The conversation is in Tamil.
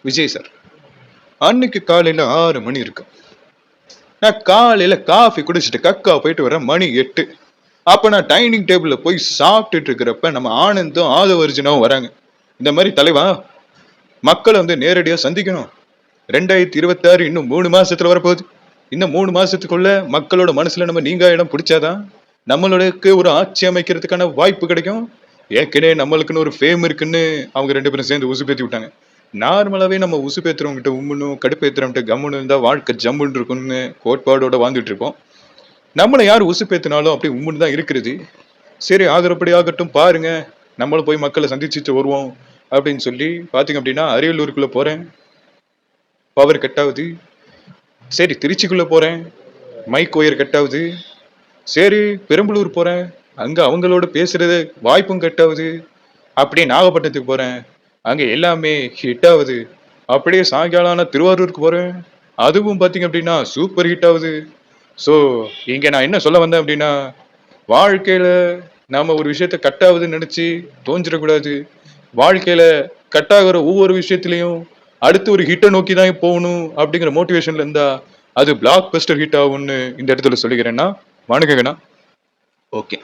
விஜய் சார். அன்னைக்கு காலையில 6 மணி இருக்கு. நான் காலையில காஃபி குடிச்சிட்டு கக்கா போயிட்டு வரேன். மணி 8. அப்ப நான் டைனிங் டேபிள்ல போய் சாப்பிட்டுட்டு இருக்கிறப்ப நம்ம ஆனந்தும் ஆதவர்ஜுனாவும் வராங்க. இந்த மாதிரி தலைவா, மக்களை நேரடியா சந்திக்கணும். 2026 இன்னும் 3 மாசத்துல வரப்போகுது. இன்னும் 3 மாசத்துக்குள்ள மக்களோட மனசுல நம்ம நீங்க இடம் பிடிச்சாதான் நம்மளுக்கு ஒரு ஆட்சி அமைக்கிறதுக்கான வாய்ப்பு கிடைக்கும். ஏற்கனவே நம்மளுக்குன்னு ஒரு ஃபேம் இருக்குன்னு அவங்க 2 பேரும் சேர்ந்து உசுப்பேத்தி விட்டாங்க. நார்மலாவே நம்ம உசுப்பேத்துறவங்கிட்ட உம்முன்னும் கடுப்பேத்துறவங்கிட்ட கம்முன்னு இருந்தா வாழ்க்கை ஜம்முன்னு இருக்கும்னு கோட்பாடோட வாழ்ந்துட்டு இருப்போம். நம்மளை யார் உசுப்பேத்தினாலும் அப்படி உம்முன்னு தான் இருக்கிறது. சரி, ஆகிறப்படி ஆகட்டும், பாருங்க, நம்மளும் போய் மக்களை சந்திச்சுட்டு வருவோம் அப்படின்னு சொல்லி பாத்தீங்க அப்படின்னா அரியலூருக்குள்ள போறேன். பவர் கட் ஆகுது. சரி, திருச்சிக்குள்ள போறேன். மைக் ஒயர் கட் ஆகுது. சரி, பெரம்பலூர் போறேன். அங்க அவங்களோட பேசுறது வாய்ப்பும் கட் ஆகுது. அப்படியே நாகப்பட்டினத்துக்கு போறேன். அங்க எல்லாமே ஹிட் ஆகுது. அப்படியே சாயங்காலம் திருவாரூருக்கு போறேன். அதுவும் பாத்தீங்க அப்படின்னா சூப்பர் ஹிட் ஆகுது. ஸோ இங்க நான் என்ன சொல்ல வந்தேன் அப்படின்னா, வாழ்க்கையில நாம ஒரு விஷயத்த கட் ஆகுதுன்னு நினைச்சு தோஞ்சிடக்கூடாது. வாழ்க்கையில கட் ஆகுற ஒவ்வொரு விஷயத்திலையும் அடுத்து ஒரு ஹிட்டை நோக்கி தான் போகணும் அப்படிங்கிற மோட்டிவேஷன்ல இருந்தா அது பிளாக் பஸ்டர் ஹிட் ஆகும்னு இந்த இடத்துல சொல்லிக்கிறேன்னா. வணக்கங்கண்ணா. ஓகே.